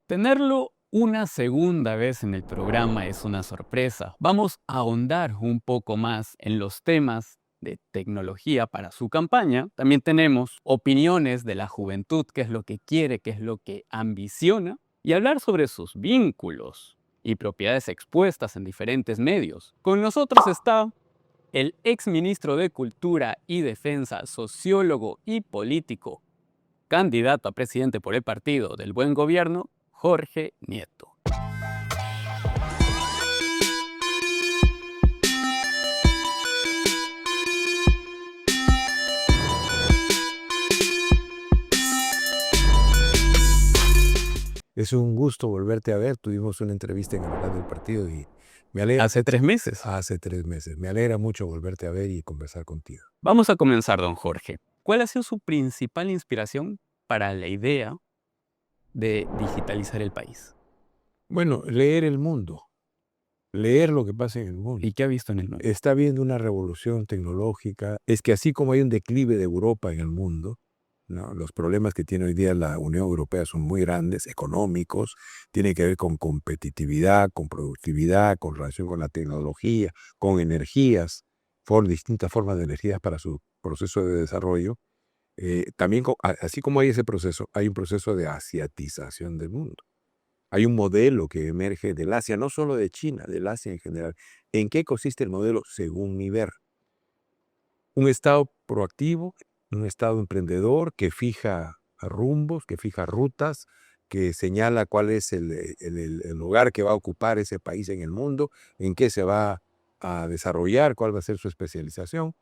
Tenerlo una segunda vez en el programa es una sorpresa. Vamos a ahondar un poco más en los temas de tecnología para su campaña. También tenemos opiniones de la juventud, qué es lo que quiere, qué es lo que ambiciona, y hablar sobre sus vínculos y propiedades expuestas en diferentes medios. Con nosotros está el exministro de Cultura y Defensa, sociólogo y político, candidato a presidente por el Partido del Buen Gobierno, Jorge Nieto. Es un gusto volverte a ver. Tuvimos una entrevista en el canal del partido y me alegra. Hace 3 meses. Hace 3 meses. Me alegra mucho volverte a ver y conversar contigo. Vamos a comenzar, don Jorge. ¿Cuál ha sido su principal inspiración para la idea de digitalizar el país? Bueno, leer el mundo, leer lo que pasa en el mundo. ¿Y qué ha visto en el mundo? Está habiendo una revolución tecnológica. Es que así como hay un declive de Europa en el mundo, ¿no? Los problemas que tiene hoy día la Unión Europea son muy grandes, económicos, tienen que ver con competitividad, con productividad, con relación con la tecnología, con energías, distintas formas de energías para su proceso de desarrollo. También, así como hay ese proceso, hay un proceso de asiatización del mundo. Hay un modelo que emerge del Asia, no solo de China, del Asia en general. ¿En qué consiste el modelo según mi ver? Un Estado proactivo, un Estado emprendedor que fija rumbos, que fija rutas, que señala cuál es el lugar que va a ocupar ese país en el mundo, en qué se va a desarrollar, cuál va a ser su especialización.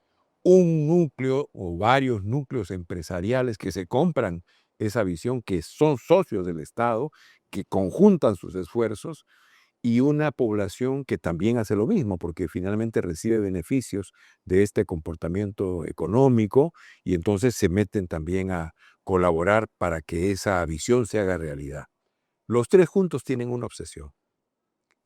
Un núcleo o varios núcleos empresariales que se compran esa visión, que son socios del Estado, que conjuntan sus esfuerzos, y una población que también hace lo mismo, porque finalmente recibe beneficios de este comportamiento económico y entonces se meten también a colaborar para que esa visión se haga realidad. Los tres juntos tienen una obsesión: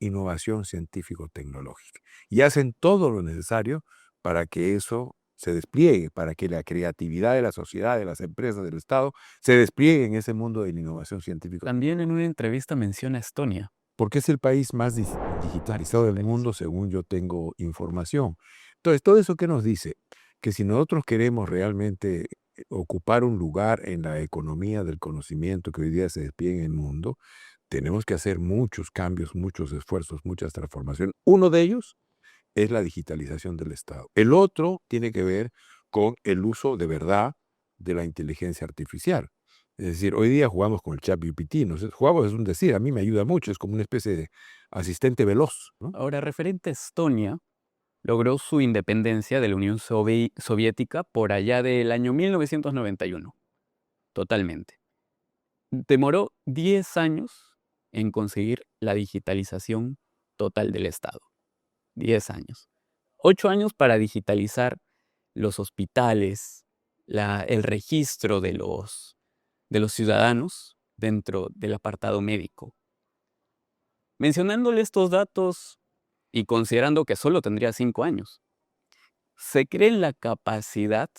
innovación científico-tecnológica, y hacen todo lo necesario para que eso se despliegue, para que la creatividad de la sociedad, de las empresas, del Estado, se despliegue en ese mundo de la innovación científica. También en una entrevista menciona Estonia. Porque es el país más digitalizado del mundo, según yo tengo información. Entonces, todo eso que nos dice que si nosotros queremos realmente ocupar un lugar en la economía del conocimiento que hoy día se despliegue en el mundo, tenemos que hacer muchos cambios, muchos esfuerzos, muchas transformaciones. Uno de ellos es la digitalización del Estado. El otro tiene que ver con el uso de verdad de la inteligencia artificial. Es decir, hoy día jugamos con el ChatGPT, no sé, jugamos es un decir, a mí me ayuda mucho, es como una especie de asistente veloz, ¿no? Ahora, referente a Estonia, logró su independencia de la Unión Soviética por allá del año 1991, totalmente. Demoró 10 años en conseguir la digitalización total del Estado. 10 años. 8 años para digitalizar los hospitales, el registro de los ciudadanos dentro del apartado médico. Mencionándole estos datos y considerando que solo tendría 5 años, ¿se cree en la capacidad,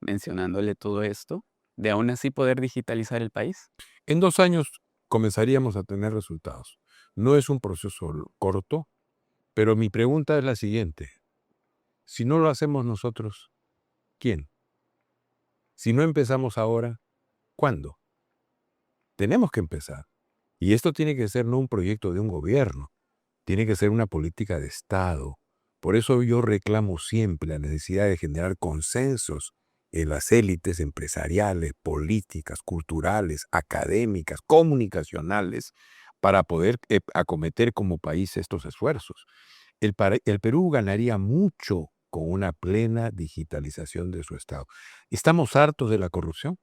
mencionándole todo esto, de aún así poder digitalizar el país? En 2 años comenzaríamos a tener resultados. No es un proceso corto, pero mi pregunta es la siguiente: si no lo hacemos nosotros, ¿quién? Si no empezamos ahora, ¿cuándo? Tenemos que empezar. Y esto tiene que ser no un proyecto de un gobierno, tiene que ser una política de Estado. Por eso yo reclamo siempre la necesidad de generar consensos en las élites empresariales, políticas, culturales, académicas, comunicacionales, para poder acometer como país estos esfuerzos. El Perú ganaría mucho con una plena digitalización de su Estado. ¿Estamos hartos de la corrupción?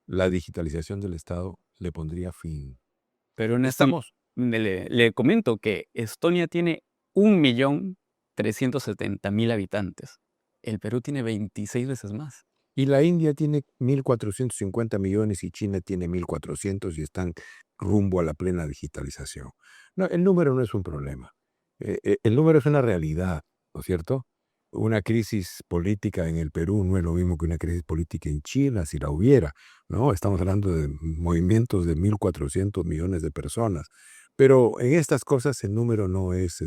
La digitalización del Estado le pondría fin. Pero Estamos. le comento que Estonia tiene 1.370.000 habitantes. El Perú tiene 26 veces más. Y la India tiene 1.450 millones y China tiene 1.400 y están rumbo a la plena digitalización. No, el número no es un problema. El número es una realidad, ¿no es cierto? Una crisis política en el Perú no es lo mismo que una crisis política en China, si la hubiera, ¿no? Estamos hablando de movimientos de 1.400 millones de personas. Pero en estas cosas el número no es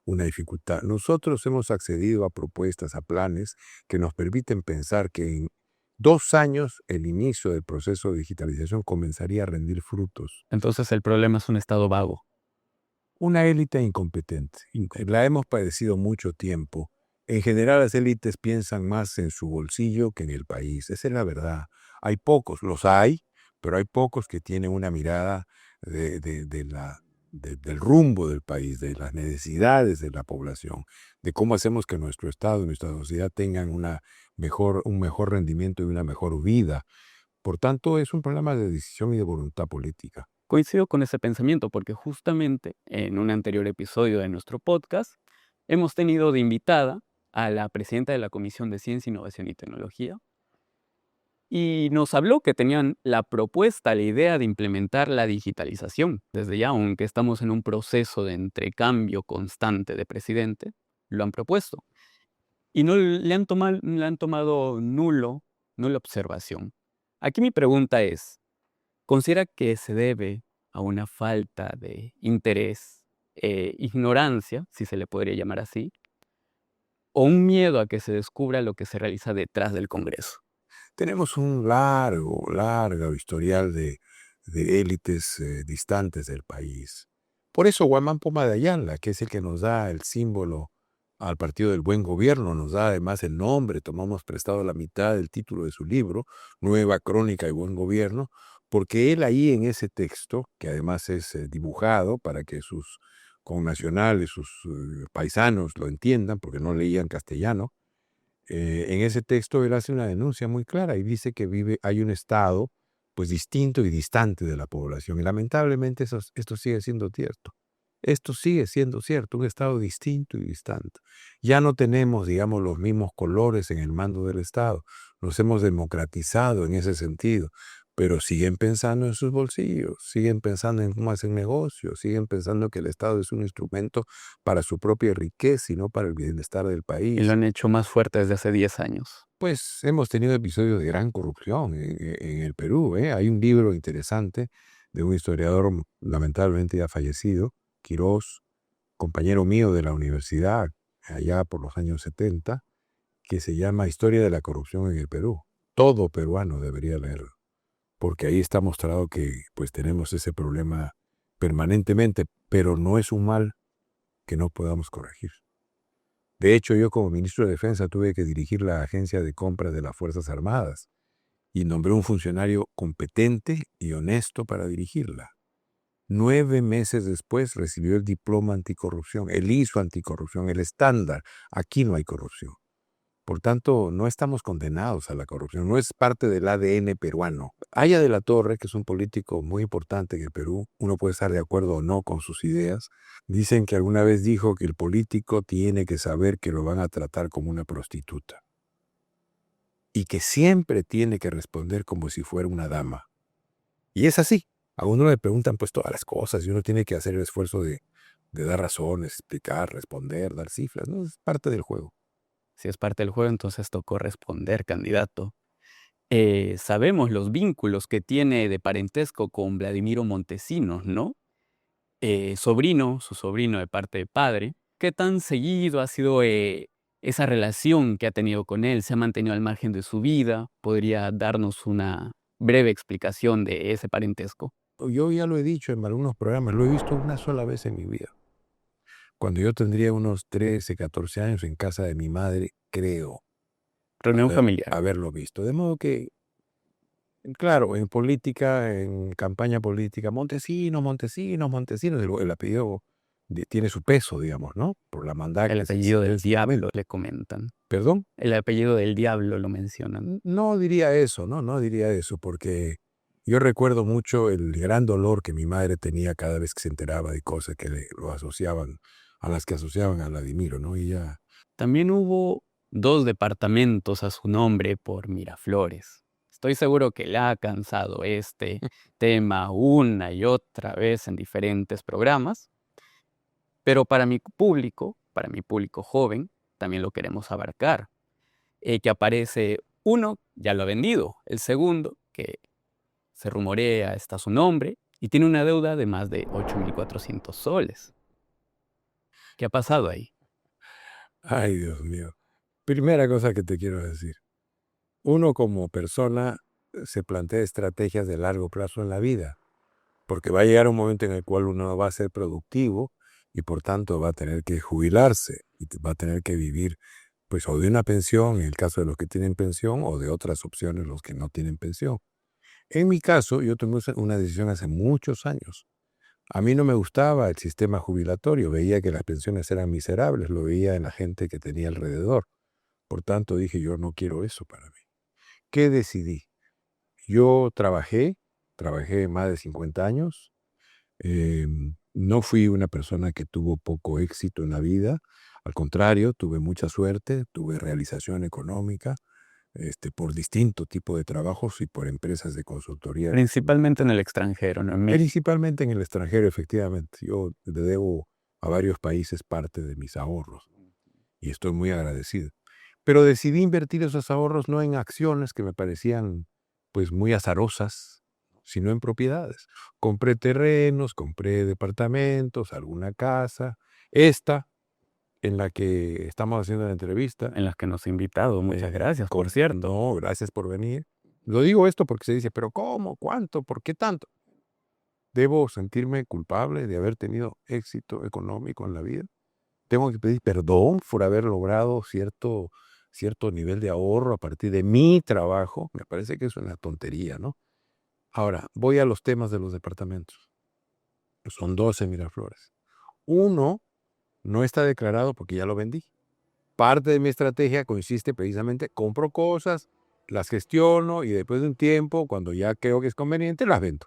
una dificultad. Nosotros hemos accedido a propuestas, a planes que nos permiten pensar que en 2 años el inicio del proceso de digitalización comenzaría a rendir frutos. Entonces el problema es un Estado vago. Una élite incompetente. La hemos padecido mucho tiempo. En general, las élites piensan más en su bolsillo que en el país. Esa es la verdad. Hay pocos, los hay, pero hay pocos que tienen una mirada del rumbo del país, de las necesidades de la población, de cómo hacemos que nuestro Estado y nuestra sociedad tengan un mejor rendimiento y una mejor vida. Por tanto, es un problema de decisión y de voluntad política. Coincido con ese pensamiento porque justamente en un anterior episodio de nuestro podcast hemos tenido de invitada a la presidenta de la Comisión de Ciencia, Innovación y Tecnología y nos habló que tenían la propuesta, la idea de implementar la digitalización. Desde ya, aunque estamos en un proceso de entrecambio constante de presidente, lo han propuesto. Y no le han tomado nula observación. Aquí mi pregunta es, ¿considera que se debe a una falta de interés, ignorancia, si se le podría llamar así, o un miedo a que se descubra lo que se realiza detrás del Congreso? Tenemos un largo historial de élites distantes del país. Por eso Guamán Poma de Ayala, que es el que nos da el símbolo al Partido del Buen Gobierno, nos da además el nombre, tomamos prestado la mitad del título de su libro, Nueva Crónica y Buen Gobierno, porque él ahí en ese texto, que además es dibujado para que sus connacionales, sus paisanos lo entiendan, porque no leían castellano, en ese texto él hace una denuncia muy clara y dice que hay un Estado pues distinto y distante de la población. Y lamentablemente esto sigue siendo cierto. Esto sigue siendo cierto, un Estado distinto y distante. Ya no tenemos, digamos, los mismos colores en el mando del Estado. Nos hemos democratizado en ese sentido, pero siguen pensando en sus bolsillos, siguen pensando en cómo hacen negocios, siguen pensando que el Estado es un instrumento para su propia riqueza y no para el bienestar del Y país. lo han hecho más fuerte desde hace 10 años. Pues hemos tenido episodios de gran corrupción en el Perú. Hay un libro interesante de un historiador lamentablemente ya fallecido, Quirós, compañero mío de la universidad allá por los años 70, que se llama Historia de la corrupción en el Perú. Todo peruano debería leerlo, porque ahí está mostrado que pues tenemos ese problema permanentemente, pero no es un mal que no podamos corregir. De hecho, yo como ministro de Defensa tuve que dirigir la agencia de compras de las Fuerzas Armadas y nombré un funcionario competente y honesto para dirigirla. 9 meses después recibió el diploma anticorrupción, el ISO anticorrupción, el estándar. Aquí no hay corrupción. Por tanto, no estamos condenados a la corrupción, no es parte del ADN peruano. Aya de la Torre, que es un político muy importante en el Perú, uno puede estar de acuerdo o no con sus ideas, dicen que alguna vez dijo que el político tiene que saber que lo van a tratar como una prostituta y que siempre tiene que responder como si fuera una dama. Y es así. A uno le preguntan pues todas las cosas y uno tiene que hacer el esfuerzo de dar razones, explicar, responder, dar cifras, ¿no? Es parte del juego. Si es parte del juego, entonces tocó responder, candidato. Sabemos los vínculos que tiene de parentesco con Vladimiro Montesinos, ¿no? Su sobrino de parte de padre. ¿Qué tan seguido ha sido esa relación que ha tenido con él? ¿Se ha mantenido al margen de su vida? ¿Podría darnos una breve explicación de ese parentesco? Yo ya lo he dicho en algunos programas, lo he visto una sola vez en mi vida. Cuando yo tendría unos 13, 14 años en casa de mi madre, creo Reunión familiar. haberlo visto. De modo que, claro, en política, en campaña política, Montesinos, Montesinos, Montesinos, el apellido tiene su peso, digamos, ¿no? Por la maldad El que se apellido sigue en del ese diablo, momento. le comentan. ¿Perdón? El apellido del diablo lo mencionan. No diría eso, ¿no? No diría eso, porque yo recuerdo mucho el gran dolor que mi madre tenía cada vez que se enteraba de cosas que lo asociaban, a las que asociaban a Vladimiro, ¿no? Y ya. También hubo 2 departamentos a su nombre por Miraflores. Estoy seguro que le ha cansado este tema una y otra vez en diferentes programas, pero para mi público joven, también lo queremos abarcar. Que aparece uno, ya lo ha vendido. El segundo, que se rumorea, está su nombre, y tiene una deuda de más de 8.400 soles. ¿Qué ha pasado ahí? Ay, Dios mío. Primera cosa que te quiero decir. Uno como persona se plantea estrategias de largo plazo en la vida, porque va a llegar un momento en el cual uno no va a ser productivo y por tanto va a tener que jubilarse y va a tener que vivir pues o de una pensión en el caso de los que tienen pensión o de otras opciones los que no tienen pensión. En mi caso, yo tomé una decisión hace muchos años. A mí no me gustaba el sistema jubilatorio, veía que las pensiones eran miserables, lo veía en la gente que tenía alrededor. Por tanto, dije, yo no quiero eso para mí. ¿Qué decidí? Yo trabajé más de 50 años. No fui una persona que tuvo poco éxito en la vida. Al contrario, tuve mucha suerte, tuve realización económica, por distinto tipo de trabajos y por empresas de consultoría. Principalmente en el extranjero, no en México. Principalmente en el extranjero, efectivamente. Yo le debo a varios países parte de mis ahorros y estoy muy agradecido. Pero decidí invertir esos ahorros no en acciones que me parecían pues muy azarosas, sino en propiedades. Compré terrenos, compré departamentos, alguna casa. Esta en la que estamos haciendo la entrevista. En las que nos ha invitado. Muchas gracias, por cierto. No, gracias por venir. Lo digo esto porque se dice, pero ¿cómo? ¿Cuánto? ¿Por qué tanto? ¿Debo sentirme culpable de haber tenido éxito económico en la vida? ¿Tengo que pedir perdón por haber logrado cierto nivel de ahorro a partir de mi trabajo? Me parece que es una tontería, ¿no? Ahora, voy a los temas de los departamentos. Son 12 en Miraflores. Uno no está declarado porque ya lo vendí. Parte de mi estrategia consiste precisamente, compro cosas, las gestiono y después de un tiempo, cuando ya creo que es conveniente, las vendo.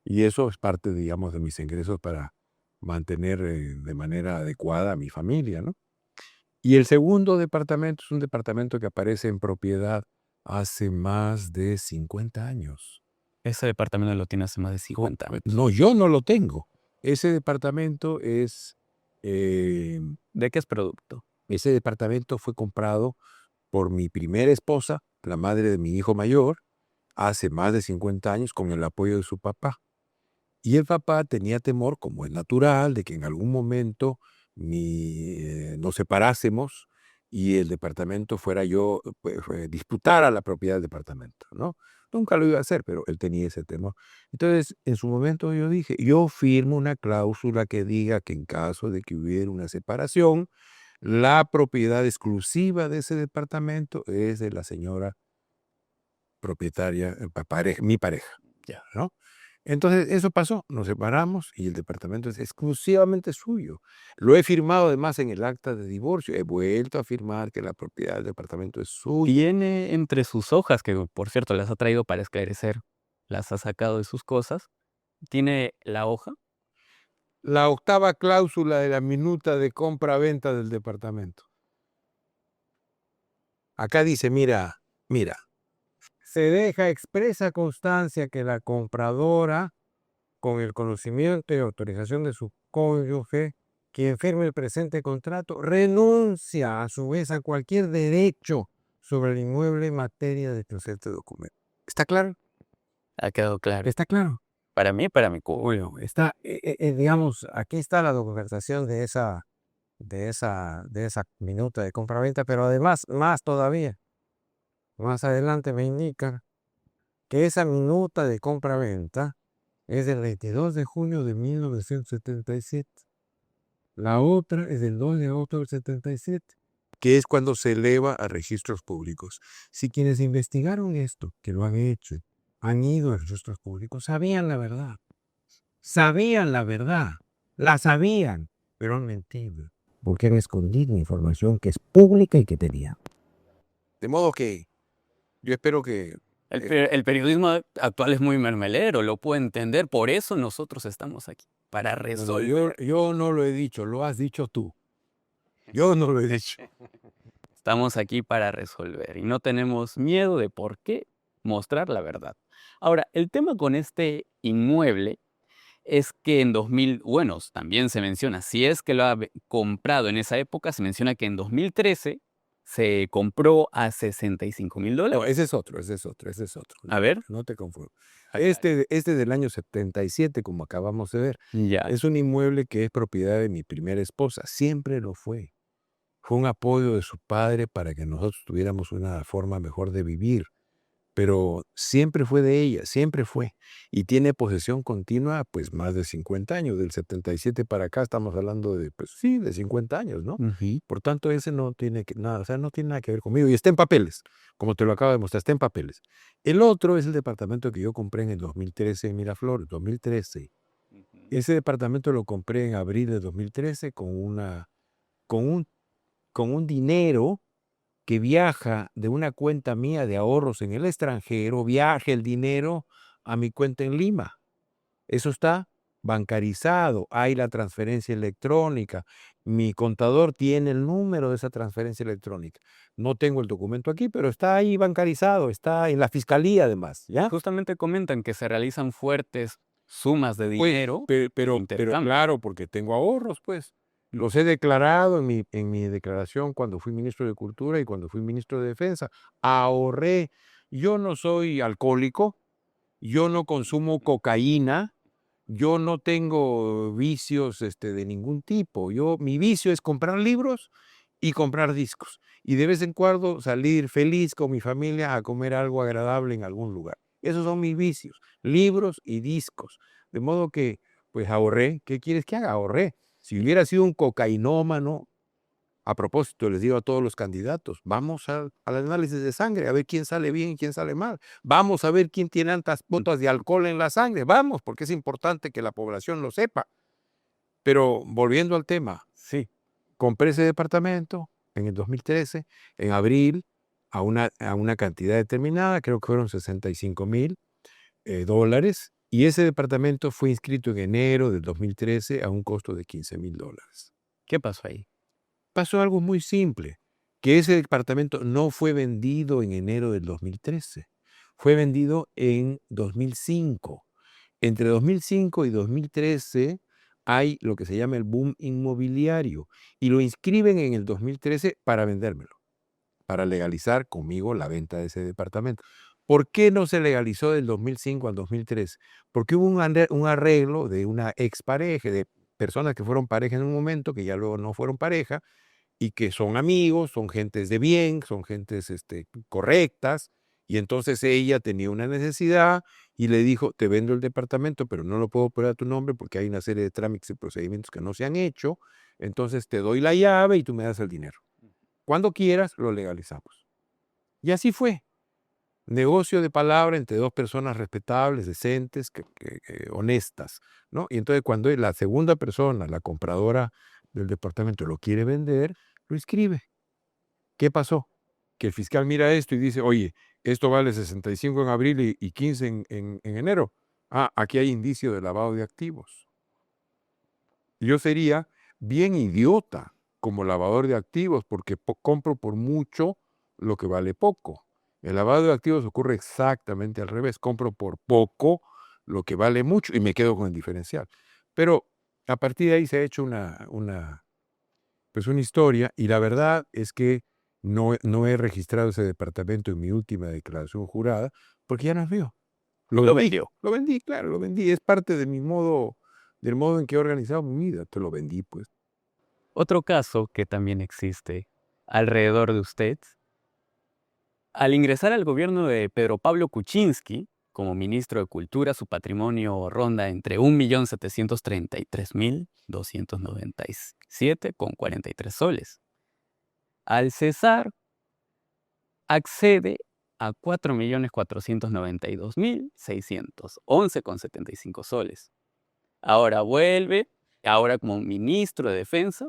Y eso es parte, digamos, de mis ingresos para mantener de manera adecuada a mi familia, ¿no? Y el segundo departamento es un departamento que aparece en propiedad hace más de 50 años. Ese departamento lo tiene hace más de 50 años. No, yo no lo tengo. Ese departamento es... ¿De qué es producto? Ese departamento fue comprado por mi primera esposa, la madre de mi hijo mayor, hace más de 50 años con el apoyo de su papá. Y el papá tenía temor, como es natural, de que en algún momento nos separásemos y el departamento fuera yo, pues, disputara la propiedad del departamento, ¿no? Nunca lo iba a hacer, pero él tenía ese temor. Entonces, en su momento yo dije, yo firmo una cláusula que diga que en caso de que hubiera una separación, la propiedad exclusiva de ese departamento es de la señora propietaria, mi pareja, ya, ¿no? Entonces, eso pasó, nos separamos y el departamento es exclusivamente suyo. Lo he firmado además en el acta de divorcio, he vuelto a firmar que la propiedad del departamento es suya. Tiene entre sus hojas, que por cierto las ha traído para esclarecer, las ha sacado de sus cosas, tiene la hoja. La octava cláusula de la minuta de compra-venta del departamento. Acá dice, mira, se deja expresa constancia que la compradora, con el conocimiento y autorización de su cónyuge, quien firme el presente contrato, renuncia a su vez a cualquier derecho sobre el inmueble en materia de presente documento. ¿Está claro? Ha quedado claro. ¿Está claro? Para mí y para mi cubo. Bueno, está, digamos, aquí está la documentación de esa minuta de compraventa, pero además, más todavía, más adelante me indica que esa minuta de compraventa es del 22 de junio de 1977. La otra es del 2 de agosto del 77, que es cuando se eleva a registros públicos. Si quienes investigaron esto, que lo han hecho, han ido a registros públicos, sabían la verdad. Sabían la verdad. La sabían, pero han mentido. Porque han escondido información que es pública y que tenían. De modo que yo espero que... El periodismo actual es muy mermelero, lo puedo entender, por eso nosotros estamos aquí, para resolver. Yo no lo he dicho, lo has dicho tú. Yo no lo he dicho. Estamos aquí para resolver y no tenemos miedo de por qué mostrar la verdad. Ahora, el tema con este inmueble es que en 2000, bueno, también se menciona, si es que lo ha comprado en esa época, se menciona que en 2013 se compró a $65,000. No, ese es otro, ese es otro, ese es otro. A ver. No te confundas. Ay, Este del año 77, como acabamos de ver, ya. es un inmueble que es propiedad de mi primera esposa. Siempre lo fue. Fue un apoyo de su padre para que nosotros tuviéramos una forma mejor de vivir. Pero siempre fue de ella, siempre fue. Y tiene posesión continua, pues, más de 50 años. Del 77 para acá estamos hablando de, pues sí, de 50 años, ¿no? Ujú. Por tanto, ese no tiene nada, o sea, no tiene nada que ver conmigo. Y está en papeles, como te lo acabo de mostrar, está en papeles. El otro es el departamento que yo compré en el 2013 en Miraflores, 2013. Ujú. Ese departamento lo compré en abril de 2013 con un con un dinero que viaja de una cuenta mía de ahorros en el extranjero, viaja el dinero a mi cuenta en Lima. Eso está bancarizado, hay la transferencia electrónica. Mi contador tiene el número de esa transferencia electrónica. No tengo el documento aquí, pero está ahí bancarizado, está en la fiscalía además, ¿ya? Justamente comentan que se realizan fuertes sumas de Pues, dinero pero intercambio. claro, porque tengo ahorros, pues. Los he declarado en mi declaración cuando fui ministro de Cultura y cuando fui ministro de Defensa. Ahorré. Yo no soy alcohólico, yo no consumo cocaína, yo no tengo vicios, de ningún tipo. Mi vicio es comprar libros y comprar discos. Y de vez en cuando salir feliz con mi familia a comer algo agradable en algún lugar. Esos son mis vicios, libros y discos. De modo que, pues ahorré. ¿Qué quieres que haga? Ahorré. Si hubiera sido un cocainómano, a propósito, les digo a todos los candidatos, vamos al análisis de sangre, a ver quién sale bien y quién sale mal. Vamos a ver quién tiene tantas gotas de alcohol en la sangre. Vamos, porque es importante que la población lo sepa. Pero volviendo al tema, sí, compré ese departamento en el 2013, en abril, a una cantidad determinada, creo que fueron $65,000, y ese departamento fue inscrito en enero del 2013 a un costo de $15,000. ¿Qué pasó ahí? Pasó algo muy simple, que ese departamento no fue vendido en enero del 2013, fue vendido en 2005. Entre 2005 y 2013 hay lo que se llama el boom inmobiliario y lo inscriben en el 2013 para vendérmelo, para legalizar conmigo la venta de ese departamento. ¿Por qué no se legalizó del 2005 al 2013? Porque hubo un arreglo de una expareja, de personas que fueron pareja en un momento, que ya luego no fueron pareja, y que son amigos, son gentes de bien, son gentes, correctas, y entonces ella tenía una necesidad y le dijo: "Te vendo el departamento, pero no lo puedo poner a tu nombre porque hay una serie de trámites y procedimientos que no se han hecho, entonces te doy la llave y tú me das el dinero. Cuando quieras, lo legalizamos". Y así fue. Negocio de palabra entre 2 personas respetables, decentes, que honestas, ¿no? Y entonces, cuando la segunda persona, la compradora del departamento, lo quiere vender, lo inscribe. ¿Qué pasó? Que el fiscal mira esto y dice: "Oye, esto vale 65 en abril y 15 en enero. Ah, aquí hay indicio de lavado de activos". Yo sería bien idiota como lavador de activos, porque compro por mucho lo que vale poco. El lavado de activos ocurre exactamente al revés. Compro por poco lo que vale mucho y me quedo con el diferencial. Pero a partir de ahí se ha hecho pues una historia, y la verdad es que no he registrado ese departamento en mi última declaración jurada, porque ya no es mío. Lo vendió. Lo vendí, claro, lo vendí. Es parte de mi modo del modo en que he organizado mi vida. Te lo vendí, pues. Otro caso que también existe alrededor de usted, al ingresar al gobierno de Pedro Pablo Kuczynski como ministro de Cultura, su patrimonio ronda entre 1.733.297,43 soles. Al cesar, accede a 4.492.611,75 soles. Ahora vuelve, ahora como ministro de Defensa,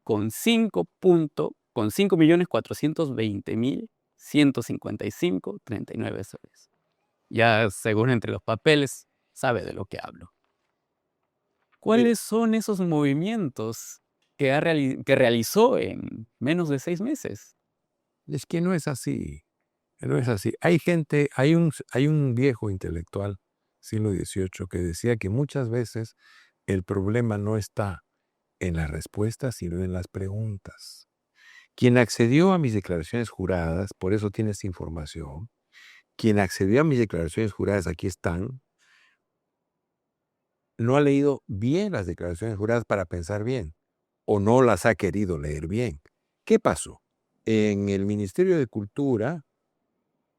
con 5.420.155,39 soles. Ya según entre los papeles, sabe de lo que hablo. ¿Cuáles son esos movimientos que realizó en menos de 6 meses? Es que no es así, no es así. Hay un viejo intelectual siglo XVIII, que decía que muchas veces el problema no está en las respuestas, sino en las preguntas. Quien accedió a mis declaraciones juradas, por eso tiene esta información, quien accedió a mis declaraciones juradas, aquí están, no ha leído bien las declaraciones juradas para pensar bien, o no las ha querido leer bien. ¿Qué pasó? En el Ministerio de Cultura,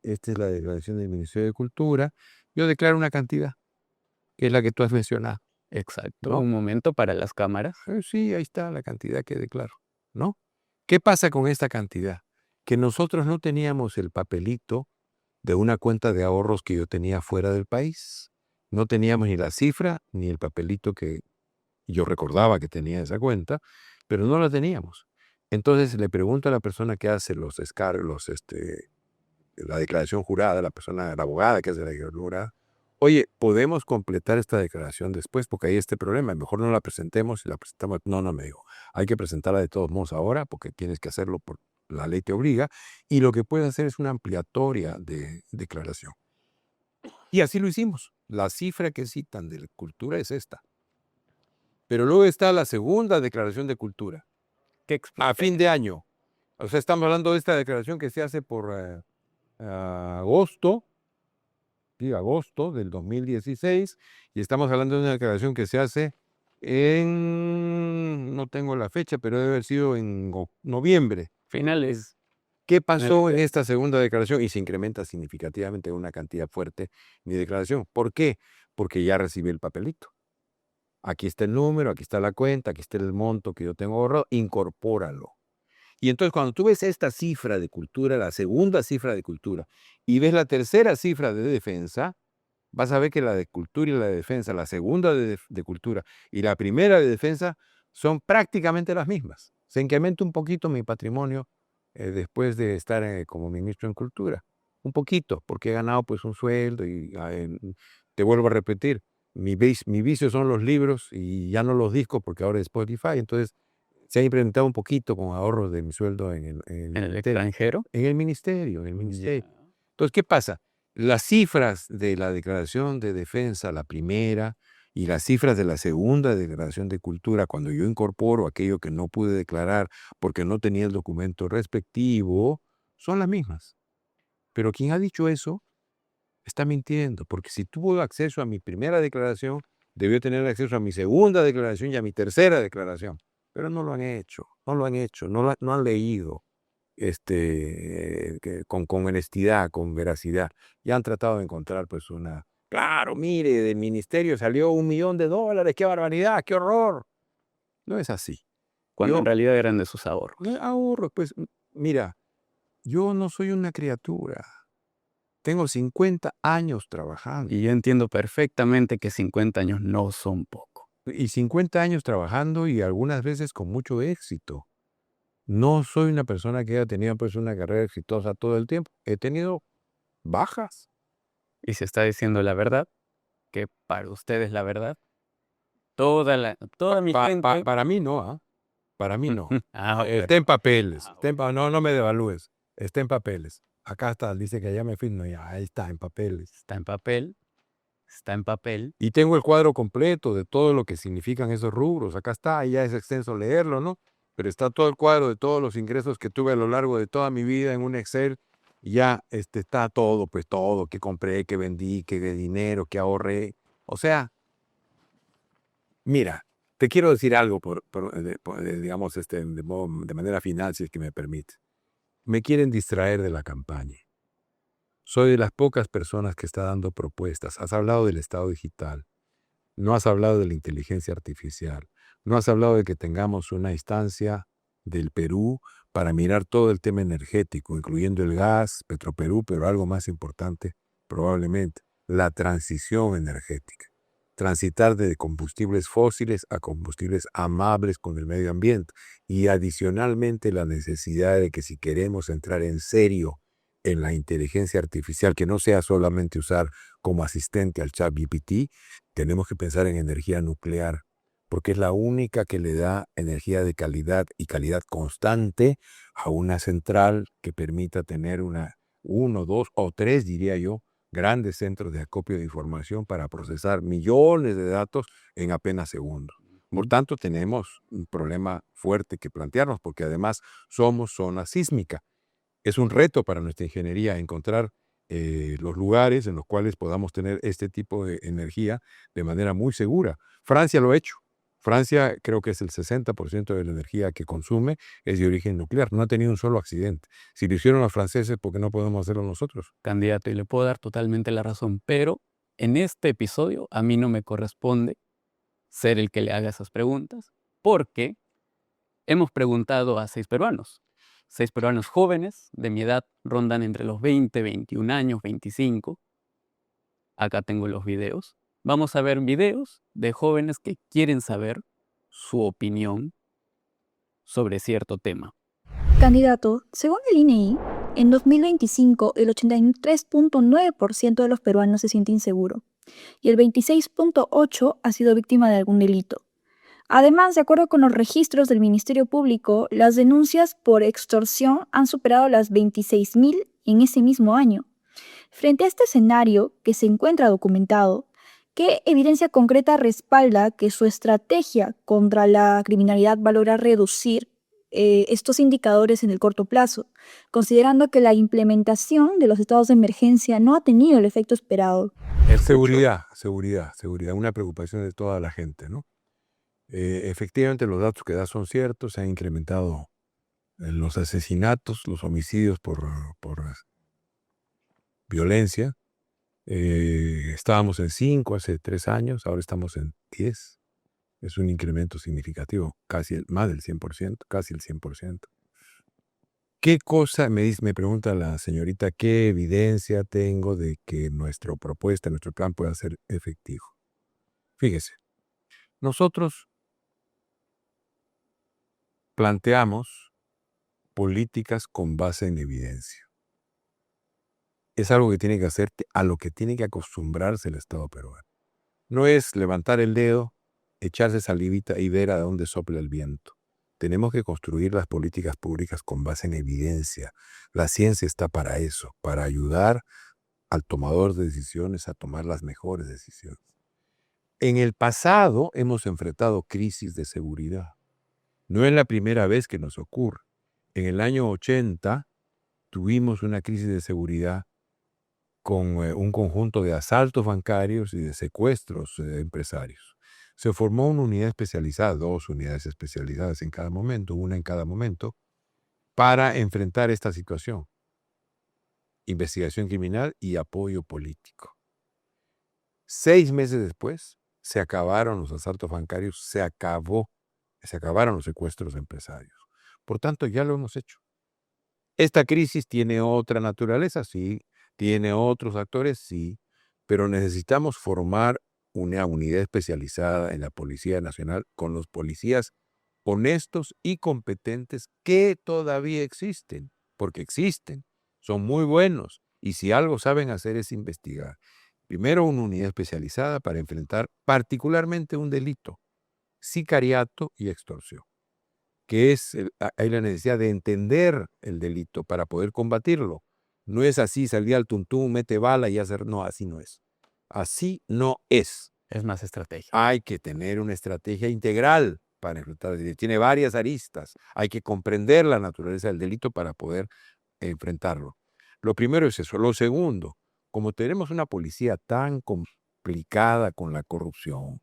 esta es la declaración del Ministerio de Cultura, yo declaro una cantidad, que es la que tú has mencionado, Exacto, ¿no? un momento para las cámaras. Sí, ahí está la cantidad que declaro, ¿no? ¿Qué pasa con esta cantidad? Que nosotros no teníamos el papelito de una cuenta de ahorros que yo tenía fuera del país. No teníamos ni la cifra ni el papelito que yo recordaba que tenía esa cuenta, pero no la teníamos. Entonces le pregunto a la persona que hace los descargos, la declaración jurada, la abogada que hace la declaración jurada, oye, ¿podemos completar esta declaración después? Porque hay este problema, mejor no la presentemos, si la presentamos, no me dijo, hay que presentarla de todos modos ahora porque tienes que hacerlo por la ley te obliga, y lo que puedes hacer es una ampliatoria de declaración. Y así lo hicimos. La cifra que citan de cultura es esta. Pero luego está la segunda declaración de cultura, a fin de año. O sea, estamos hablando de esta declaración que se hace por agosto del 2016, y estamos hablando de una declaración que se hace no tengo la fecha, pero debe haber sido en noviembre. Finales. ¿Qué pasó en esta segunda declaración? Y se incrementa significativamente una cantidad fuerte mi declaración. ¿Por qué? Porque ya recibí el papelito. Aquí está el número, aquí está la cuenta, aquí está el monto que yo tengo ahorrado, incorpóralo. Y entonces cuando tú ves esta cifra de cultura, la segunda cifra de cultura, y ves la tercera cifra de defensa, vas a ver que la de cultura y la de defensa, la segunda de cultura y la primera de defensa son prácticamente las mismas. Se incrementa un poquito mi patrimonio después de estar como ministro en cultura. Un poquito, porque he ganado pues un sueldo y te vuelvo a repetir, mi vicio son los libros y ya no los discos porque ahora es Spotify. Entonces se ha incrementado un poquito con ahorros de mi sueldo en el ¿En el ministerio. extranjero? En el ministerio, en el ministerio. Ya. Entonces, ¿qué pasa? Las cifras de la declaración de defensa, la primera, y las cifras de la segunda declaración de cultura, cuando yo incorporo aquello que no pude declarar porque no tenía el documento respectivo, son las mismas. Pero quien ha dicho eso está mintiendo, porque si tuvo acceso a mi primera declaración, debió tener acceso a mi segunda declaración y a mi tercera declaración. Pero no lo han hecho, no han leído con honestidad, con veracidad. Ya han tratado de encontrar pues claro, mire, del ministerio salió $1.000.000, qué barbaridad, qué horror. No es así. Cuando en Yo realidad eran de sus ahorros. ahorro, pues mira, yo no soy una criatura. Tengo 50 años trabajando. Y yo entiendo perfectamente que 50 años no son poco. Y 50 años trabajando y algunas veces con mucho éxito. No soy una persona que haya tenido pues una carrera exitosa todo el tiempo. He tenido bajas. Y se está diciendo la verdad, que para usted es la verdad. Toda mi gente. Para mí no, para mí no. Está en Perfecto. papeles. Bueno. No me devalúes. Está en papeles. Acá está, dice que ya me firmo. Ya, ahí está, en papeles. Está en papel. Está en papel. Y tengo el cuadro completo de todo lo que significan esos rubros. Acá está, ahí ya es extenso leerlo, ¿no? Pero está todo el cuadro de todos los ingresos que tuve a lo largo de toda mi vida en un Excel. Y ya está todo, pues todo, que compré, que vendí, que de dinero, que ahorré. O sea, mira, te quiero decir algo, digamos, de manera final, si es que me permite. Me quieren distraer de la campaña. Soy de las pocas personas que está dando propuestas. Has hablado del Estado digital. No has hablado de la inteligencia artificial. No has hablado de que tengamos una instancia del Perú para mirar todo el tema energético, incluyendo el gas, Petroperú, pero algo más importante, probablemente, la transición energética. Transitar de combustibles fósiles a combustibles amables con el medio ambiente. Y adicionalmente la necesidad de que si queremos entrar en serio en la inteligencia artificial, que no sea solamente usar como asistente al ChatGPT, tenemos que pensar en energía nuclear, porque es la única que le da energía de calidad y calidad constante a una central que permita tener uno, dos o tres, diría yo, grandes centros de acopio de información para procesar millones de datos en apenas segundos. Por tanto, tenemos un problema fuerte que plantearnos, porque además somos zona sísmica. Es un reto para nuestra ingeniería encontrar los lugares en los cuales podamos tener este tipo de energía de manera muy segura. Francia lo ha hecho. Francia creo que es el 60% de la energía que consume es de origen nuclear. No ha tenido un solo accidente. Si lo hicieron los franceses, ¿por qué no podemos hacerlo nosotros? Candidato, y le puedo dar totalmente la razón, pero en este episodio a mí no me corresponde ser el que le haga esas preguntas, porque hemos preguntado a 6 peruanos. 6 peruanos jóvenes, de mi edad, rondan entre los 20, 21 años, 25. Acá tengo los videos. Vamos a ver videos de jóvenes que quieren saber su opinión sobre cierto tema. Candidato, según el INEI, en 2025 el 83.9% de los peruanos se siente inseguro y el 26.8% ha sido víctima de algún delito. Además, de acuerdo con los registros del Ministerio Público, las denuncias por extorsión han superado las 26.000 en ese mismo año. Frente a este escenario que se encuentra documentado, ¿qué evidencia concreta respalda que su estrategia contra la criminalidad va a lograr reducir estos indicadores en el corto plazo, considerando que la implementación de los estados de emergencia no ha tenido el efecto esperado? Seguridad. Una preocupación de toda la gente, ¿no? Efectivamente, los datos que da son ciertos. Se han incrementado los asesinatos, los homicidios por violencia. Estábamos en 5 hace 3 años, ahora estamos en 10. Es un incremento significativo, más del 100%, casi el 100%. ¿Qué cosa, me pregunta la señorita, qué evidencia tengo de que nuestra propuesta, nuestro plan pueda ser efectivo? Fíjese, nosotros planteamos políticas con base en evidencia. Es algo que tiene que hacer, a lo que tiene que acostumbrarse el Estado peruano. No es levantar el dedo, echarse salivita y ver a dónde sopla el viento. Tenemos que construir las políticas públicas con base en evidencia. La ciencia está para eso, para ayudar al tomador de decisiones a tomar las mejores decisiones. En el pasado hemos enfrentado crisis de seguridad. No es la primera vez que nos ocurre. En el año 80 tuvimos una crisis de seguridad con un conjunto de asaltos bancarios y de secuestros empresarios. Se formó una unidad especializada, 2 unidades especializadas en cada momento, una en cada momento, para enfrentar esta situación. Investigación criminal y apoyo político. 6 meses después, se acabaron los asaltos bancarios, se acabaron los secuestros empresarios. Por tanto, ya lo hemos hecho. Esta crisis tiene otra naturaleza, sí, tiene otros actores, sí, pero necesitamos formar una unidad especializada en la Policía Nacional con los policías honestos y competentes que todavía existen, porque existen, son muy buenos y si algo saben hacer es investigar. Primero, una unidad especializada para enfrentar particularmente un delito, sicariato y extorsión, que hay la necesidad de entender el delito para poder combatirlo. No es así, salir al tuntún, mete bala y hacer, no, así no es. Así no es. Es más estrategia. Hay que tener una estrategia integral para enfrentar el delito. Tiene varias aristas. Hay que comprender la naturaleza del delito para poder enfrentarlo. Lo primero es eso. Lo segundo, como tenemos una policía tan complicada con la corrupción,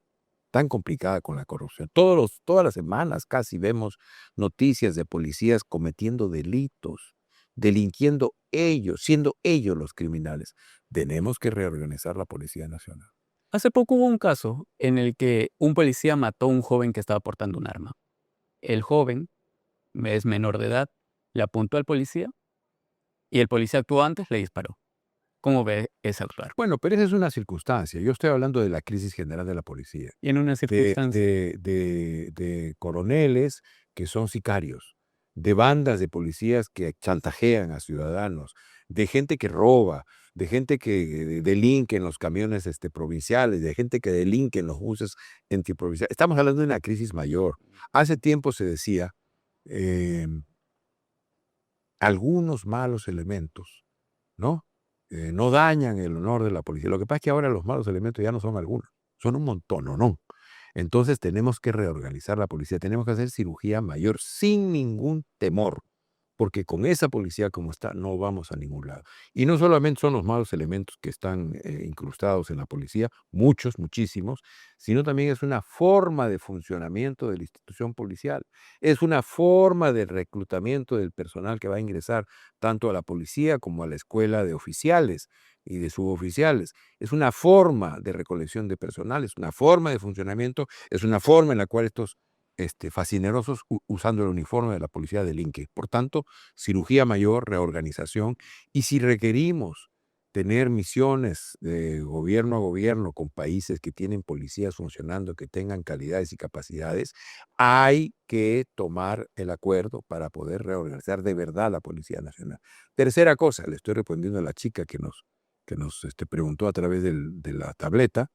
todas las semanas casi vemos noticias de policías cometiendo delitos, delinquiendo ellos, siendo ellos los criminales. Tenemos que reorganizar la Policía Nacional. Hace poco hubo un caso en el que un policía mató a un joven que estaba portando un arma. El joven es menor de edad, le apuntó al policía y el policía actuó antes, le disparó. ¿Cómo ve ese actuar? Bueno, pero esa es una circunstancia. Yo estoy hablando de la crisis general de la policía. Y en una circunstancia. De coroneles que son sicarios, de bandas de policías que chantajean a ciudadanos, de gente que roba, de gente que delinque en los camiones provinciales, de gente que delinque en los buses antiprovinciales. Estamos hablando de una crisis mayor. Hace tiempo se decía, algunos malos elementos, ¿no?, no dañan el honor de la policía. Lo que pasa es que ahora los malos elementos ya no son algunos, son un montón, ¿no? Entonces tenemos que reorganizar la policía, tenemos que hacer cirugía mayor sin ningún temor, porque con esa policía como está no vamos a ningún lado. Y no solamente son los malos elementos que están incrustados en la policía, muchos, muchísimos, sino también es una forma de funcionamiento de la institución policial, es una forma de reclutamiento del personal que va a ingresar tanto a la policía como a la escuela de oficiales y de suboficiales. Es una forma de recolección de personal, es una forma de funcionamiento, es una forma en la cual estos fascinerosos usando el uniforme de la policía delinquen. Por tanto, cirugía mayor, reorganización, y si requerimos tener misiones de gobierno a gobierno con países que tienen policías funcionando, que tengan calidades y capacidades, hay que tomar el acuerdo para poder reorganizar de verdad la Policía Nacional. Tercera cosa, le estoy respondiendo a la chica que nos preguntó a través de la tableta.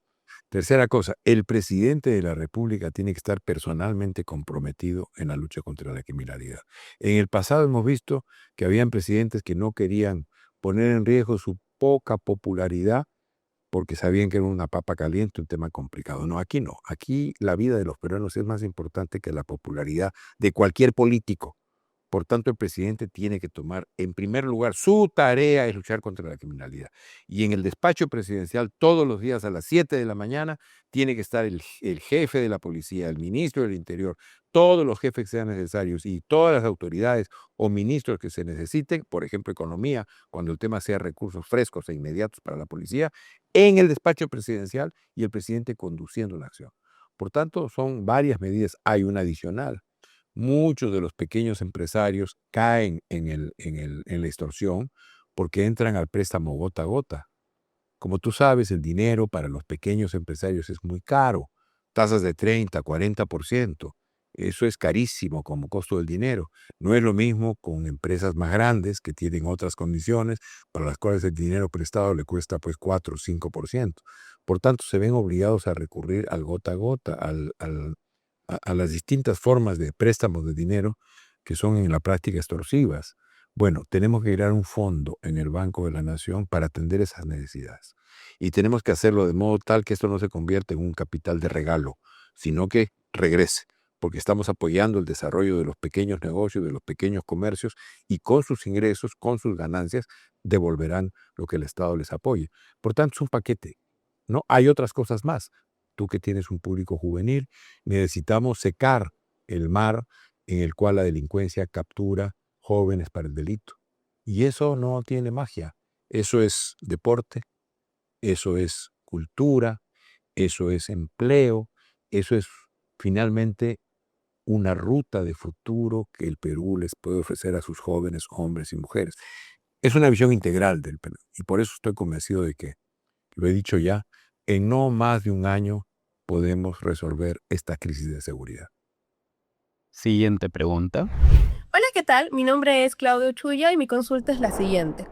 Tercera cosa, el presidente de la República tiene que estar personalmente comprometido en la lucha contra la criminalidad. En el pasado hemos visto que habían presidentes que no querían poner en riesgo su poca popularidad porque sabían que era una papa caliente, un tema complicado. No, aquí no. Aquí la vida de los peruanos es más importante que la popularidad de cualquier político. Por tanto, el presidente tiene que tomar, en primer lugar, su tarea es luchar contra la criminalidad. Y en el despacho presidencial, todos los días a las 7 de la mañana, tiene que estar el jefe de la policía, el ministro del Interior, todos los jefes que sean necesarios y todas las autoridades o ministros que se necesiten, por ejemplo, economía, cuando el tema sea recursos frescos e inmediatos para la policía, en el despacho presidencial y el presidente conduciendo la acción. Por tanto, son varias medidas. Hay una adicional. Muchos de los pequeños empresarios caen en la extorsión porque entran al préstamo gota a gota. Como tú sabes, el dinero para los pequeños empresarios es muy caro, tasas de 30, 40%. Eso es carísimo como costo del dinero. No es lo mismo con empresas más grandes que tienen otras condiciones para las cuales el dinero prestado le cuesta pues 4 o 5%. Por tanto, se ven obligados a recurrir al gota a gota, a las distintas formas de préstamos de dinero que son en la práctica extorsivas. Bueno, tenemos que crear un fondo en el Banco de la Nación para atender esas necesidades. Y tenemos que hacerlo de modo tal que esto no se convierta en un capital de regalo, sino que regrese, porque estamos apoyando el desarrollo de los pequeños negocios, de los pequeños comercios, y con sus ingresos, con sus ganancias, devolverán lo que el Estado les apoye. Por tanto, es un paquete, ¿no? Hay otras cosas más. Tú que tienes un público juvenil, necesitamos secar el mar en el cual la delincuencia captura jóvenes para el delito. Y eso no tiene magia. Eso es deporte, eso es cultura, eso es empleo, eso es finalmente una ruta de futuro que el Perú les puede ofrecer a sus jóvenes hombres y mujeres. Es una visión integral del Perú y por eso estoy convencido de que, lo he dicho ya, en no más de un año podemos resolver esta crisis de seguridad. Siguiente pregunta. Hola, ¿qué tal? Mi nombre es Claudio Chuya y mi consulta es la siguiente.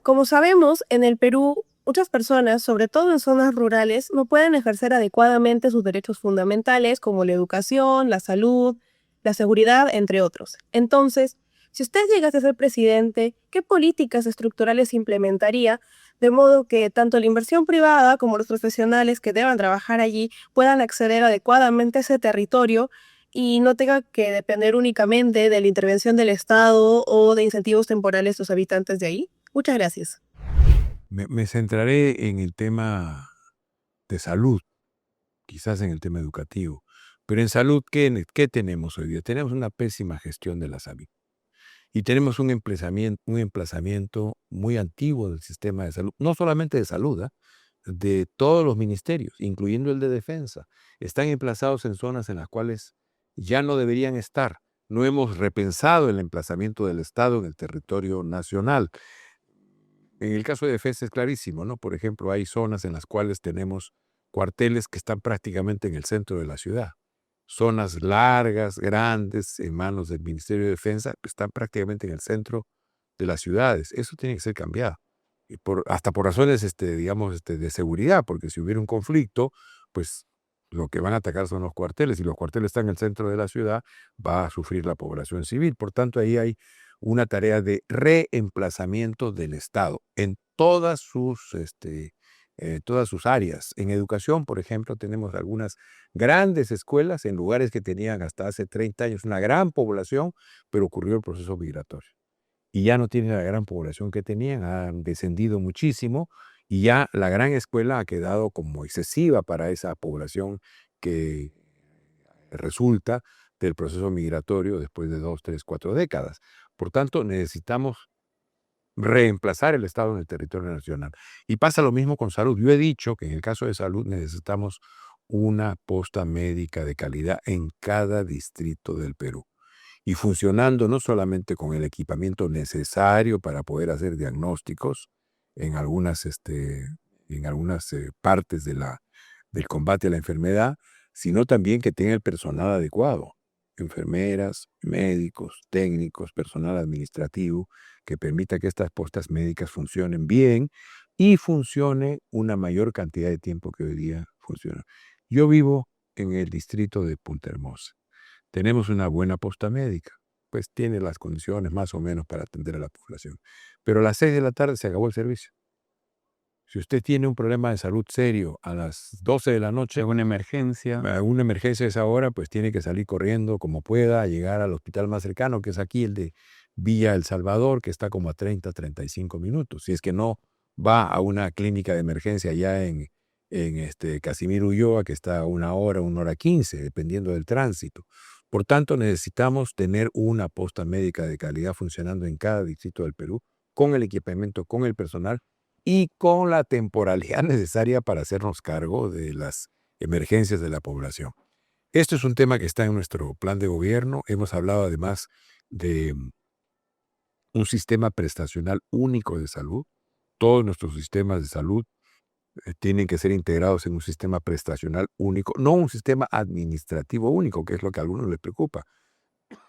Como sabemos, en el Perú, muchas personas, sobre todo en zonas rurales, no pueden ejercer adecuadamente sus derechos fundamentales como la educación, la salud, la seguridad, entre otros. Entonces, si usted llegase a ser presidente, ¿qué políticas estructurales implementaría de modo que tanto la inversión privada como los profesionales que deban trabajar allí puedan acceder adecuadamente a ese territorio y no tenga que depender únicamente de la intervención del Estado o de incentivos temporales de los habitantes de ahí? Muchas gracias. Me centraré en el tema de salud, quizás en el tema educativo. Pero en salud, ¿qué tenemos hoy día? Tenemos una pésima gestión de la salud. Y tenemos un emplazamiento muy antiguo del sistema de salud, no solamente de salud, de todos los ministerios, incluyendo el de defensa. Están emplazados en zonas en las cuales ya no deberían estar. No hemos repensado el emplazamiento del Estado en el territorio nacional. En el caso de defensa es clarísimo, ¿no? Por ejemplo, hay zonas en las cuales tenemos cuarteles que están prácticamente en el centro de la ciudad. Zonas largas, grandes, en manos del Ministerio de Defensa, que están prácticamente en el centro de las ciudades. Eso tiene que ser cambiado. Y hasta por razones, digamos, de seguridad, porque si hubiera un conflicto, pues lo que van a atacar son los cuarteles, y los cuarteles están en el centro de la ciudad, va a sufrir la población civil. Por tanto, ahí hay una tarea de reemplazamiento del Estado en todas sus áreas. En educación, por ejemplo, tenemos algunas grandes escuelas en lugares que tenían hasta hace 30 años una gran población, pero ocurrió el proceso migratorio. Y ya no tienen la gran población que tenían, han descendido muchísimo y ya la gran escuela ha quedado como excesiva para esa población que resulta del proceso migratorio después de 2, 3, 4 décadas. Por tanto, necesitamos reemplazar el Estado en el territorio nacional. Y pasa lo mismo con salud. Yo he dicho que en el caso de salud necesitamos una posta médica de calidad en cada distrito del Perú y funcionando no solamente con el equipamiento necesario para poder hacer diagnósticos en algunas partes del combate a la enfermedad, sino también que tenga el personal adecuado, enfermeras, médicos, técnicos, personal administrativo, que permita que estas postas médicas funcionen bien y funcione una mayor cantidad de tiempo que hoy día funciona. Yo vivo en el distrito de Punta Hermosa. Tenemos una buena posta médica, pues tiene las condiciones más o menos para atender a la población. Pero a las 6 de la tarde se acabó el servicio. Si usted tiene un problema de salud serio a las 12 de la noche, ¿Alguna emergencia? una emergencia a esa hora, pues tiene que salir corriendo como pueda, a llegar al hospital más cercano, que es aquí el de Villa El Salvador, que está como a 30, 35 minutos. Si es que no va a una clínica de emergencia allá en Casimiro Ulloa, que está a 1 hora dependiendo del tránsito. Por tanto, necesitamos tener una posta médica de calidad funcionando en cada distrito del Perú, con el equipamiento, con el personal y con la temporalidad necesaria para hacernos cargo de las emergencias de la población. Esto es un tema que está en nuestro plan de gobierno. Hemos hablado además de un sistema prestacional único de salud. Todos nuestros sistemas de salud tienen que ser integrados en un sistema prestacional único, no un sistema administrativo único, que es lo que a algunos les preocupa.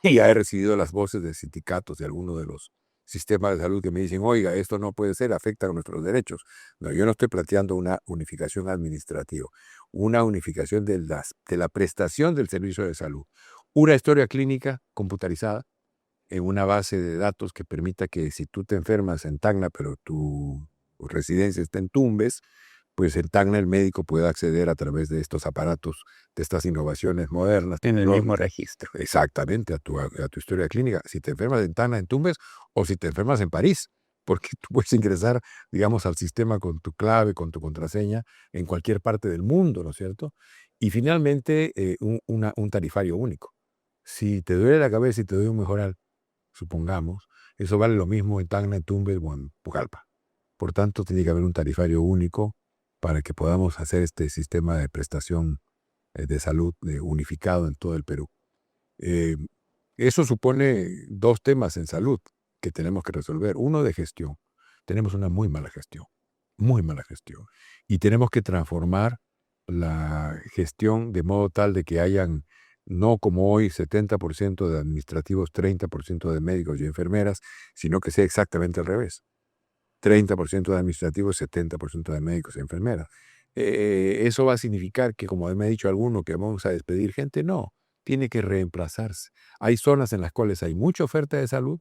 Y ya he recibido las voces de sindicatos de algunos de los sistemas de salud que me dicen, oiga, esto no puede ser, afecta a nuestros derechos. No, yo no estoy planteando una unificación administrativa, una unificación de la prestación del servicio de salud. Una historia clínica computarizada en una base de datos que permita que si tú te enfermas en Tacna, pero tu residencia está en Tumbes, pues en Tacna el médico puede acceder a través de estos aparatos, de estas innovaciones modernas. En el mismo registro. Exactamente, a tu historia clínica. Si te enfermas en Tacna, en Tumbes, o si te enfermas en París, porque tú puedes ingresar, digamos, al sistema con tu clave, con tu contraseña, en cualquier parte del mundo, ¿no es cierto? Y finalmente, un tarifario único. Si te duele la cabeza y te doy un mejoral, supongamos, eso vale lo mismo en Tacna, en Tumbes o en Pucallpa. Por tanto, tiene que haber un tarifario único para que podamos hacer este sistema de prestación de salud unificado en todo el Perú. Eso supone 2 temas en salud que tenemos que resolver. Uno de gestión. Tenemos una muy mala gestión. Y tenemos que transformar la gestión de modo tal de que hayan, no como hoy, 70% de administrativos, 30% de médicos y enfermeras, sino que sea exactamente al revés. 30% de administrativos, 70% de médicos y enfermeras. ¿Eso va a significar que, como me ha dicho alguno, que vamos a despedir gente? No, tiene que reemplazarse. Hay zonas en las cuales hay mucha oferta de salud,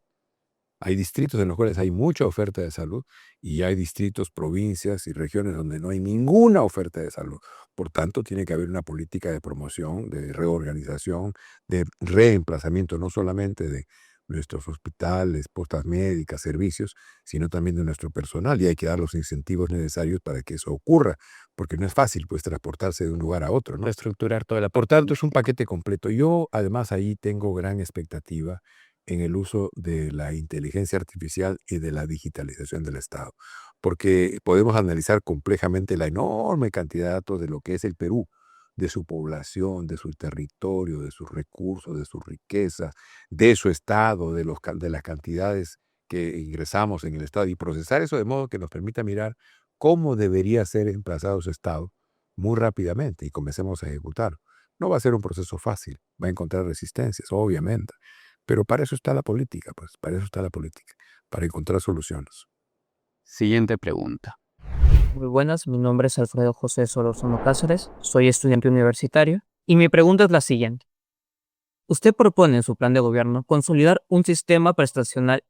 hay distritos en los cuales hay mucha oferta de salud y hay distritos, provincias y regiones donde no hay ninguna oferta de salud. Por tanto, tiene que haber una política de promoción, de reorganización, de reemplazamiento, no solamente de nuestros hospitales, postas médicas, servicios, sino también de nuestro personal, y hay que dar los incentivos necesarios para que eso ocurra, porque no es fácil pues transportarse de un lugar a otro, ¿no? Reestructurar toda la... Por tanto, es un paquete completo. Yo además ahí tengo gran expectativa en el uso de la inteligencia artificial y de la digitalización del Estado, porque podemos analizar complejamente la enorme cantidad de datos de lo que es el Perú, de su población, de su territorio, de sus recursos, de sus riquezas, de su Estado, de las cantidades que ingresamos en el Estado, y procesar eso de modo que nos permita mirar cómo debería ser emplazado su Estado muy rápidamente y comencemos a ejecutar. No va a ser un proceso fácil, va a encontrar resistencias, obviamente, pero para eso está la política, pues, para eso está la política, para encontrar soluciones. Siguiente pregunta. Muy buenas, mi nombre es Alfredo José Solorzano Cáceres, soy estudiante universitario y mi pregunta es la siguiente. Usted propone en su plan de gobierno consolidar un sistema prestacional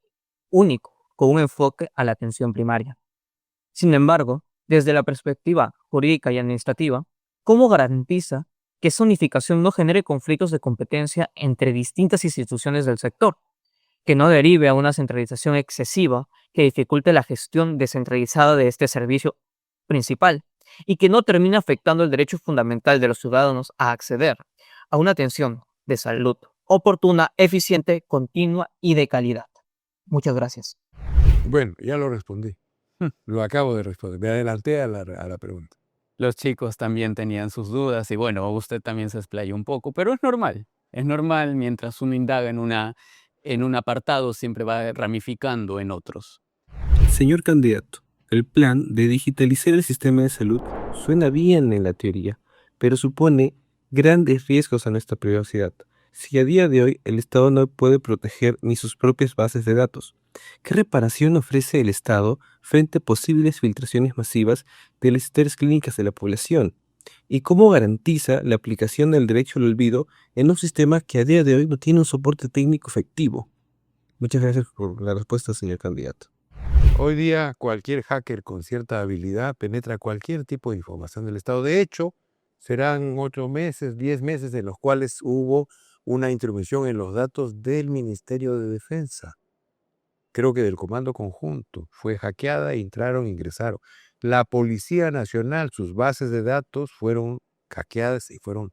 único con un enfoque a la atención primaria. Sin embargo, desde la perspectiva jurídica y administrativa, ¿cómo garantiza que esa unificación no genere conflictos de competencia entre distintas instituciones del sector, que no derive a una centralización excesiva que dificulte la gestión descentralizada de este servicio principal y que no termine afectando el derecho fundamental de los ciudadanos a acceder a una atención de salud oportuna, eficiente, continua y de calidad? Muchas gracias. Bueno, ya lo respondí. Lo acabo de responder. Me adelanté a la pregunta. Los chicos también tenían sus dudas y bueno, usted también se explayó un poco, pero es normal. Es normal mientras uno indaga en un apartado, siempre va ramificando en otros. Señor candidato, el plan de digitalizar el sistema de salud suena bien en la teoría, pero supone grandes riesgos a nuestra privacidad. Si a día de hoy el Estado no puede proteger ni sus propias bases de datos, ¿qué reparación ofrece el Estado frente a posibles filtraciones masivas de las historias clínicas de la población? ¿Y cómo garantiza la aplicación del derecho al olvido en un sistema que a día de hoy no tiene un soporte técnico efectivo? Muchas gracias por la respuesta, señor candidato. Hoy día cualquier hacker con cierta habilidad penetra cualquier tipo de información del Estado. De hecho, serán 8 meses, 10 meses en los cuales hubo una intromisión en los datos del Ministerio de Defensa. Creo que del Comando Conjunto. Fue hackeada, entraron, ingresaron. La Policía Nacional, sus bases de datos fueron hackeadas y fueron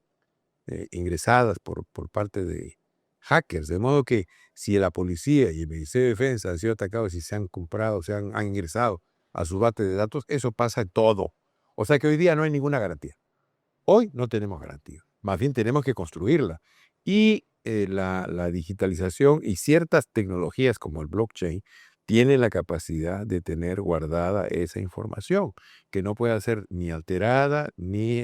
ingresadas por parte de hackers. De modo que si la policía y el Ministerio de Defensa han sido atacados y se han comprado, han ingresado a sus bases de datos, eso pasa en todo. O sea que hoy día no hay ninguna garantía. Hoy no tenemos garantía. Más bien tenemos que construirla. Y la digitalización y ciertas tecnologías como el blockchain tienen la capacidad de tener guardada esa información, que no pueda ser ni alterada, ni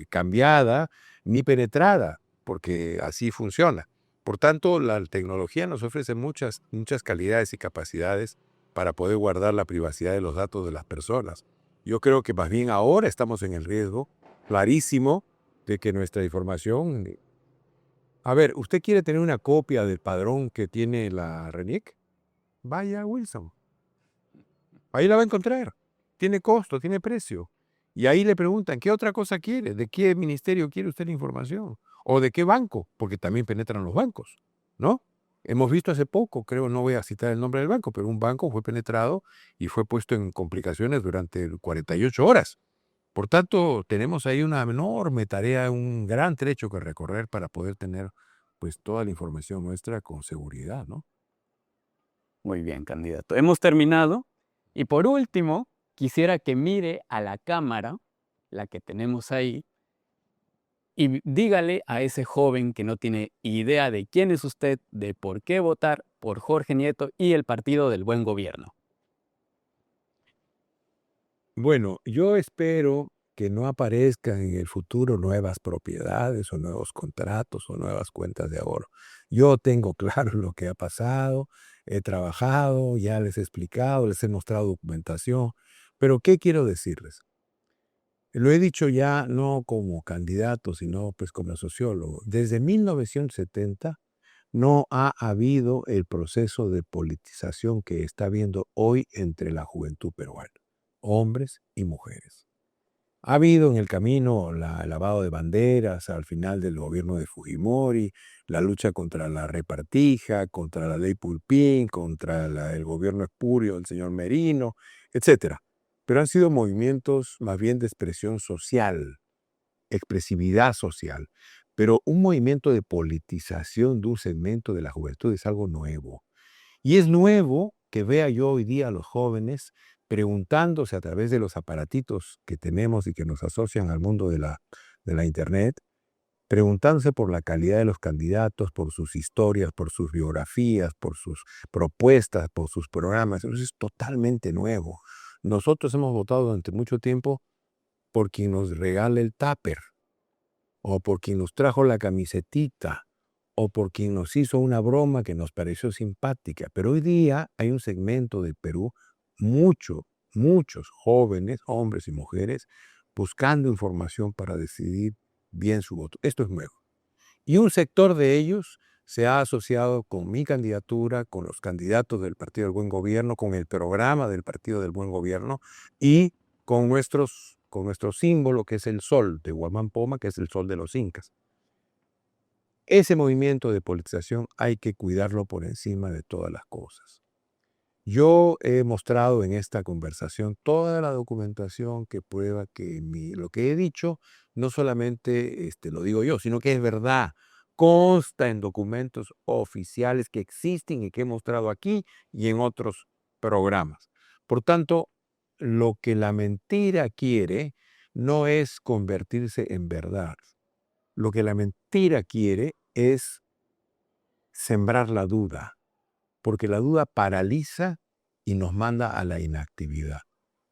cambiada, ni penetrada, porque así funciona. Por tanto, la tecnología nos ofrece muchas calidades y capacidades para poder guardar la privacidad de los datos de las personas. Yo creo que más bien ahora estamos en el riesgo clarísimo de que nuestra información... A ver, ¿usted quiere tener una copia del padrón que tiene la RENIEC? Vaya a Wilson. Ahí la va a encontrar. Tiene costo, tiene precio. Y ahí le preguntan, ¿qué otra cosa quiere? ¿De qué ministerio quiere usted la información? ¿O de qué banco? Porque también penetran los bancos, ¿no? Hemos visto hace poco, creo, no voy a citar el nombre del banco, pero un banco fue penetrado y fue puesto en complicaciones durante 48 horas. Por tanto, tenemos ahí una enorme tarea, un gran trecho que recorrer para poder tener pues toda la información nuestra con seguridad, ¿no? Muy bien, candidato. Hemos terminado. Y por último, quisiera que mire a la cámara, la que tenemos ahí, y dígale a ese joven que no tiene idea de quién es usted, de por qué votar por Jorge Nieto y el Partido del Buen Gobierno. Bueno, yo espero que no aparezcan en el futuro nuevas propiedades o nuevos contratos o nuevas cuentas de ahorro. Yo tengo claro lo que ha pasado, he trabajado, ya les he explicado, les he mostrado documentación, pero ¿qué quiero decirles? Lo he dicho ya no como candidato, sino pues como sociólogo. Desde 1970 no ha habido el proceso de politización que está habiendo hoy entre la juventud peruana, hombres y mujeres. Ha habido en el camino el lavado de banderas al final del gobierno de Fujimori, la lucha contra la repartija, contra la ley Pulpín, contra el gobierno espurio del señor Merino, etc. Pero han sido movimientos más bien de expresión social, expresividad social. Pero un movimiento de politización de un segmento de la juventud es algo nuevo. Y es nuevo que vea yo hoy día a los jóvenes preguntándose a través de los aparatitos que tenemos y que nos asocian al mundo de la Internet, preguntándose por la calidad de los candidatos, por sus historias, por sus biografías, por sus propuestas, por sus programas. Eso es totalmente nuevo. Nosotros hemos votado durante mucho tiempo por quien nos regala el tupper, o por quien nos trajo la camisetita, o por quien nos hizo una broma que nos pareció simpática. Pero hoy día hay un segmento del Perú, muchos jóvenes, hombres y mujeres, buscando información para decidir bien su voto. Esto es nuevo. Y un sector de ellos se ha asociado con mi candidatura, con los candidatos del Partido del Buen Gobierno, con el programa del Partido del Buen Gobierno y con nuestro símbolo, que es el sol de Huamampoma, que es el sol de los incas. Ese movimiento de politización hay que cuidarlo por encima de todas las cosas. Yo he mostrado en esta conversación toda la documentación que prueba que lo que he dicho no solamente lo digo yo, sino que es verdad. Consta en documentos oficiales que existen y que he mostrado aquí y en otros programas. Por tanto, lo que la mentira quiere no es convertirse en verdad. Lo que la mentira quiere es sembrar la duda, porque la duda paraliza y nos manda a la inactividad.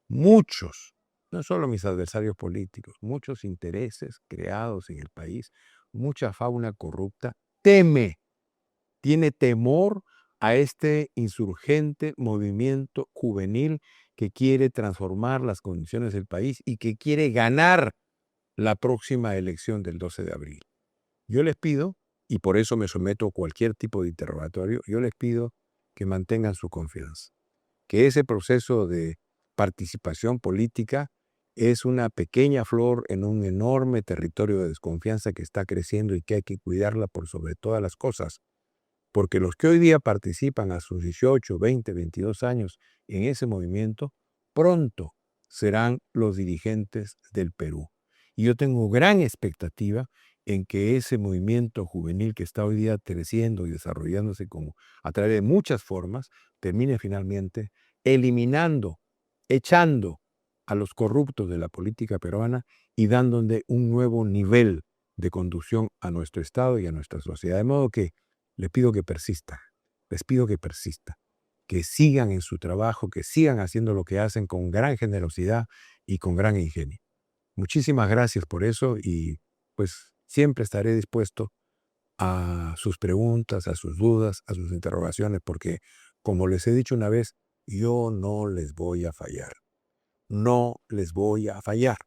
Muchos, no solo mis adversarios políticos, muchos intereses creados en el país, mucha fauna corrupta, tiene temor a este insurgente movimiento juvenil que quiere transformar las condiciones del país y que quiere ganar la próxima elección del 12 de abril. Yo les pido, y por eso me someto a cualquier tipo de interrogatorio, yo les pido que mantengan su confianza, que ese proceso de participación política es una pequeña flor en un enorme territorio de desconfianza que está creciendo y que hay que cuidarla por sobre todas las cosas, porque los que hoy día participan a sus 18, 20, 22 años en ese movimiento, pronto serán los dirigentes del Perú. Y yo tengo gran expectativa en que ese movimiento juvenil que está hoy día creciendo y desarrollándose a través de muchas formas, termine finalmente eliminando, echando a los corruptos de la política peruana y dándole un nuevo nivel de conducción a nuestro Estado y a nuestra sociedad. De modo que les pido que persistan, que sigan en su trabajo, que sigan haciendo lo que hacen con gran generosidad y con gran ingenio. Muchísimas gracias por eso y pues siempre estaré dispuesto a sus preguntas, a sus dudas, a sus interrogaciones, porque como les he dicho una vez, yo no les voy a fallar. No les voy a fallar.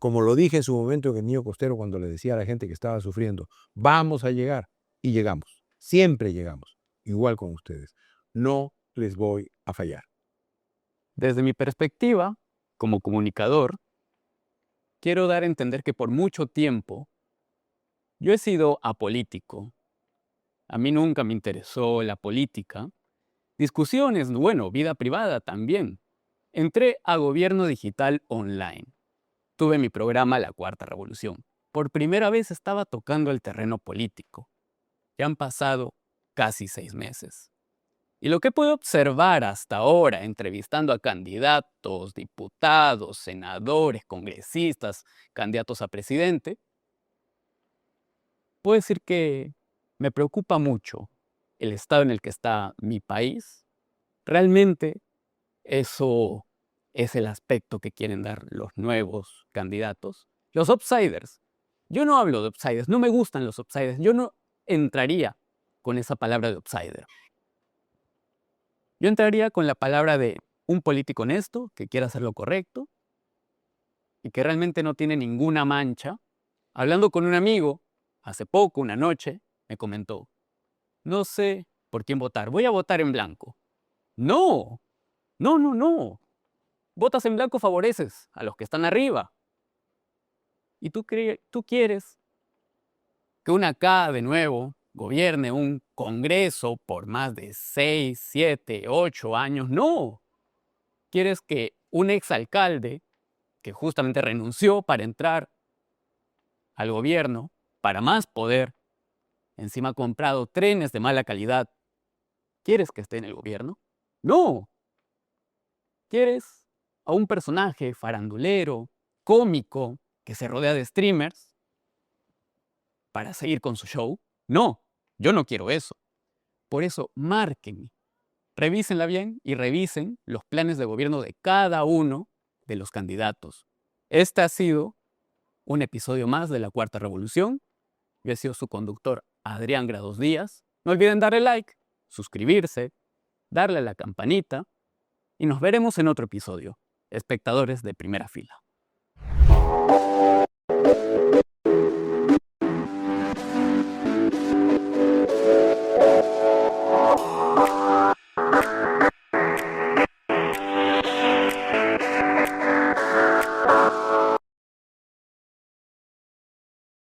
Como lo dije en su momento en el Niño Costero cuando le decía a la gente que estaba sufriendo, vamos a llegar y llegamos. Siempre llegamos, igual con ustedes. No les voy a fallar. Desde mi perspectiva, como comunicador, quiero dar a entender que por mucho tiempo yo he sido apolítico. A mí nunca me interesó la política. Discusiones, bueno, vida privada también. Entré a gobierno digital online. Tuve mi programa La Cuarta Revolución. Por primera vez estaba tocando el terreno político. Ya han pasado casi 6 meses. Y lo que puedo observar hasta ahora, entrevistando a candidatos, diputados, senadores, congresistas, candidatos a presidente, puedo decir que me preocupa mucho el estado en el que está mi país. Realmente eso es el aspecto que quieren dar los nuevos candidatos. Los outsiders. Yo no hablo de outsiders, no me gustan los outsiders. Yo no entraría con esa palabra de outsider. Yo entraría con la palabra de un político honesto que quiera hacer lo correcto y que realmente no tiene ninguna mancha. Hablando con un amigo, hace poco, una noche, me comentó, no sé por quién votar, voy a votar en blanco. No. Votas en blanco, favoreces a los que están arriba. Y tú quieres que una acá de nuevo gobierne un Congreso por más de 6, 7, 8 años. No. Quieres que un exalcalde que justamente renunció para entrar al gobierno, para más poder, encima ha comprado trenes de mala calidad, ¿quieres que esté en el gobierno? No. ¿Quieres a un personaje farandulero, cómico, que se rodea de streamers para seguir con su show? No, yo no quiero eso. Por eso, márquenme, revísenla bien y revisen los planes de gobierno de cada uno de los candidatos. Este ha sido un episodio más de La Cuarta Revolución. Yo he sido su conductor, Adrián Grados Díaz. No olviden darle like, suscribirse, darle a la campanita y nos veremos en otro episodio, espectadores de primera fila.